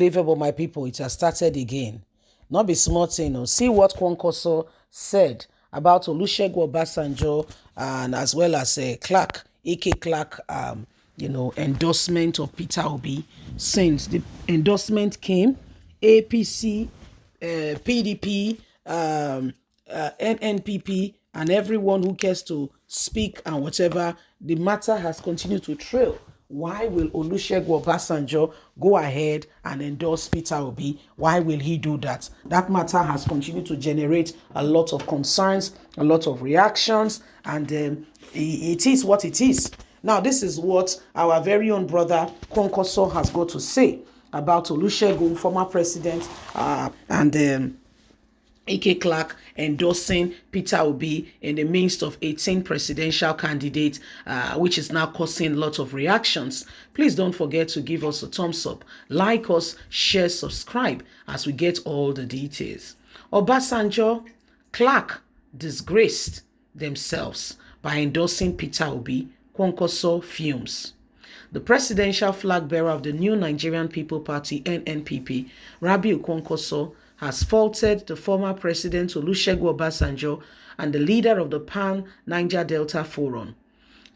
Unbelievable, my people, it has started again. Not be small thing. Oh. See what Kwankwaso said about Olusegun Obasanjo and as well as Clark, A.K. Clark, endorsement of Peter Obi. Since the endorsement came, APC, PDP, NNPP, and everyone who cares to speak and whatever, the matter has continued to trail. Why will Olusegun Obasanjo go ahead and endorse Peter Obi? Why will he do that? That matter has continued to generate a lot of concerns, a lot of reactions, and it is what it is. Now, this is what our very own brother Kwankwaso has got to say about Olusegun, former president, and A.K. Clark endorsing Peter Obi in the midst of 18 presidential candidates, which is now causing lots of reactions. Please don't forget to give us a thumbs up, like us, share, subscribe as we get all the details. Obasanjo, Clark disgraced themselves by endorsing Peter Obi, Kwankwaso Fumes. The presidential flag bearer of the new Nigerian People Party, NNPP, Rabiu Kwankwaso, has faulted the former President Olusegun Obasanjo and the leader of the Pan-Niger Delta Forum,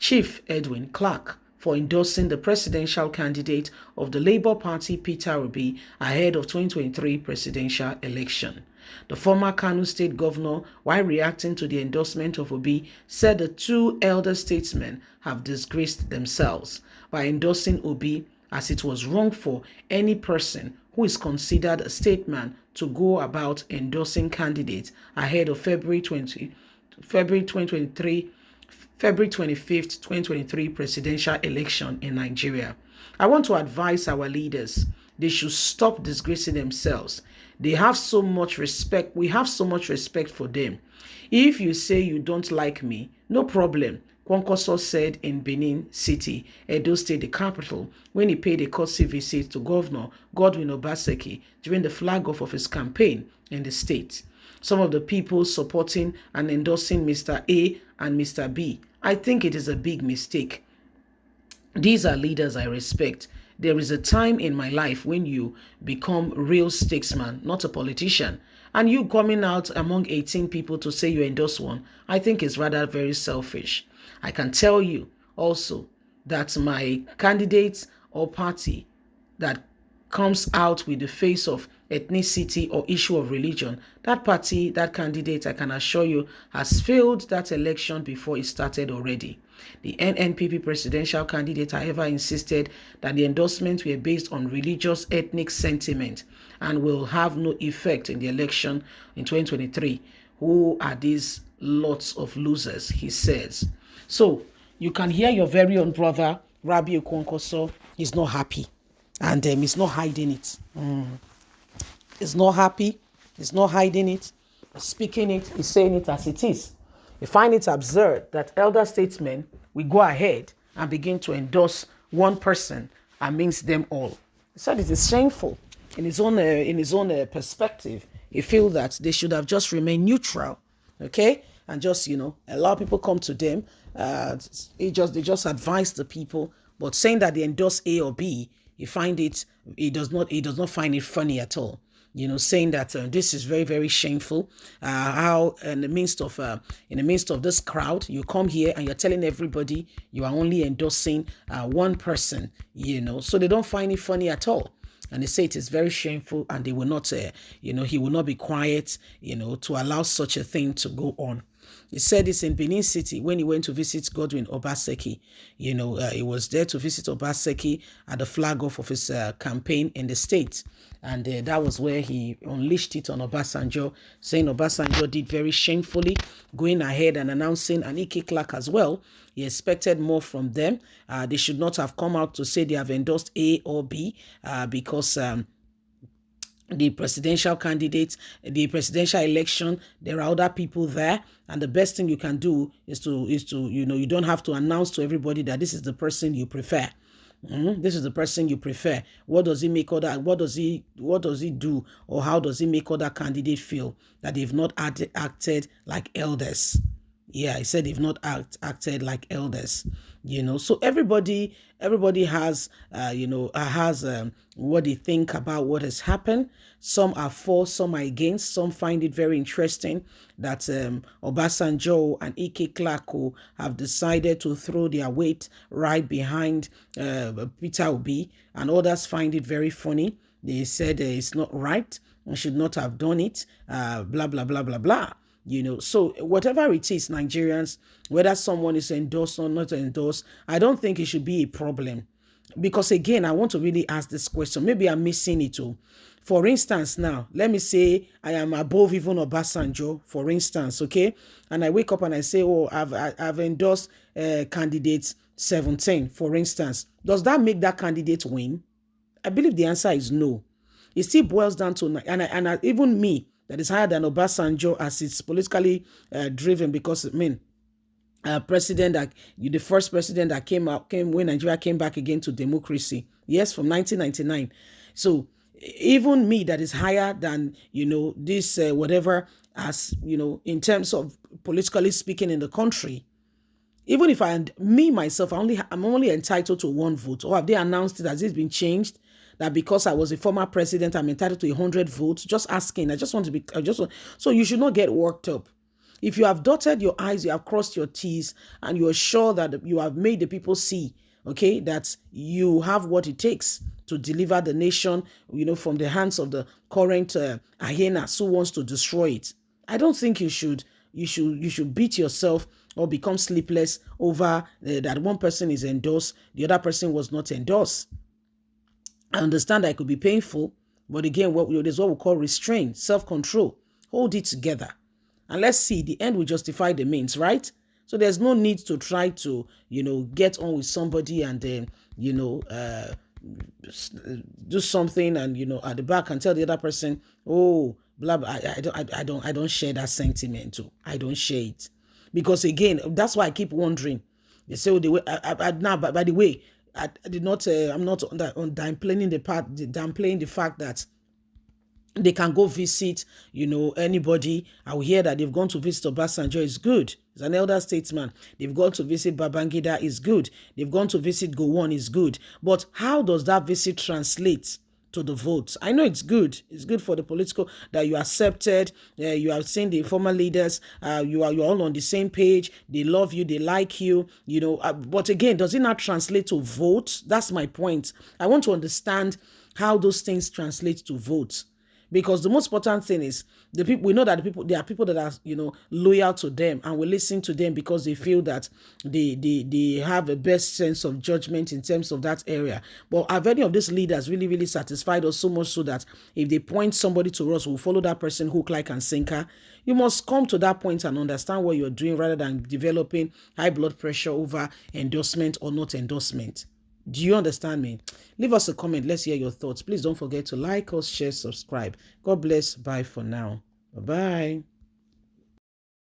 Chief Edwin Clark, for endorsing the presidential candidate of the Labour Party, Peter Obi, ahead of 2023 presidential election. The former Kano State Governor, while reacting to the endorsement of Obi, said the two elder statesmen have disgraced themselves by endorsing Obi, as it was wrong for any person who is considered a statesman to go about endorsing candidates ahead of February 25th, 2023 presidential election in Nigeria. I want to advise our leaders, they should stop disgracing themselves. They have so much respect. We have so much respect for them. If you say you don't like me, no problem. Kwankwaso said in Benin City, Edo State, the capital, when he paid a courtesy visit to Governor Godwin Obaseki during the flag-off of his campaign in the state. Some of the people supporting and endorsing Mr. A and Mr. B, I think it is a big mistake. These are leaders I respect. There is a time in my life when you become real statesman, not a politician. And you coming out among 18 people to say you endorse one, I think is rather very selfish. I can tell you also that my candidate or party that comes out with the face of ethnicity or issue of religion, that party, that candidate, I can assure you, has failed that election before it started already. The NNPP presidential candidate, however, insisted that the endorsements were based on religious ethnic sentiment and will have no effect in the election in 2023. Who are these lots of losers, he says. So you can hear your very own brother, Rabiu Kwankwaso, is not happy. And he's not hiding it. He's not happy. He's not hiding it. He's speaking it. He's saying it as it is. We find it absurd that elder statesmen will go ahead and begin to endorse one person amongst them all. He said it is shameful. In his own perspective, he feels that they should have just remained neutral, okay, and just allow people come to them. They just advise the people, but saying that they endorse A or B, he does not find it funny at all. Saying that this is very, very shameful. How in the midst of this crowd, you come here and you're telling everybody you are only endorsing one person. So they don't find it funny at all. And they say it is very shameful, and they will not, he will not be quiet, to allow such a thing to go on. He said this in Benin City when he went to visit Godwin Obaseki. He was there to visit Obaseki at the flag-off of his campaign in the state. And that was where he unleashed it on Obasanjo, saying Obasanjo did very shamefully, going ahead and announcing an A.K. Clark as well. He expected more from them. They should not have come out to say they have endorsed A or B because the presidential candidates, the presidential election, there are other people there, and the best thing you can do is to you don't have to announce to everybody that this is the person you prefer. This is the person you prefer. What does he make other? What does he do, or how does he make other candidates feel that they've not acted like elders? Yeah, I said they've not acted like elders, So everybody has, has what they think about what has happened. Some are for, some are against. Some find it very interesting that Obasanjo and Ike Clarko have decided to throw their weight right behind Peter Obi, and others find it very funny. They said it's not right and should not have done it. Blah blah blah blah blah. So whatever it is, Nigerians, whether someone is endorsed or not endorsed, I don't think it should be a problem. Because again, I want to really ask this question. Maybe I'm missing it too. For instance, now, let me say I am above even Obasanjo, for instance, okay? And I wake up and I say, oh, I've endorsed candidate 17, for instance. Does that make that candidate win? I believe the answer is no. It still boils down to, even me, that is higher than Obasanjo as it's politically driven, because president that the first president that came when Nigeria came back again to democracy. Yes, from 1999. So even me that is higher than this whatever, as in terms of politically speaking in the country, even if myself, I'm only entitled to one vote. Or have they announced it? Has it been changed? That because I was a former president, I'm entitled to 100 votes? Just asking. So you should not get worked up. If you have dotted your I's, you have crossed your T's, and you are sure that you have made the people see, okay, that you have what it takes to deliver the nation, from the hands of the current hyenas who wants to destroy it. I don't think you should beat yourself or become sleepless over that one person is endorsed, the other person was not endorsed. I understand that it could be painful, but again, there's what we call restraint, self-control. Hold it together. And let's see, the end will justify the means, right? So there's no need to try to, get on with somebody and then, do something and, at the back and tell the other person, oh, blah, blah. I don't share that sentiment too. I don't share it. Because again, that's why I keep wondering. They say, oh, the way, now, by the way, I did not, I'm not on downplaying the fact that they can go visit, anybody. I will hear that they've gone to visit Obasanjo is good. He's an elder statesman. They've gone to visit Babangida is good. They've gone to visit Gowon is good. But how does that visit translate to the votes? I know it's good. It's good for the political that you accepted. You have seen the former leaders. You're all on the same page. They love you. They like you. But again, does it not translate to votes? That's my point. I want to understand how those things translate to votes. Because the most important thing is we know that there are people that are, loyal to them, and we listen to them because they feel that they have a best sense of judgment in terms of that area. But have any of these leaders really, really satisfied us so much so that if they point somebody to us, we'll follow that person hook, line, and sinker? You must come to that point and understand what you're doing rather than developing high blood pressure over endorsement or not endorsement. Do you understand me? Leave us a comment. Let's hear your thoughts. Please don't forget to like us, share, subscribe. God bless. Bye for now. Bye-bye.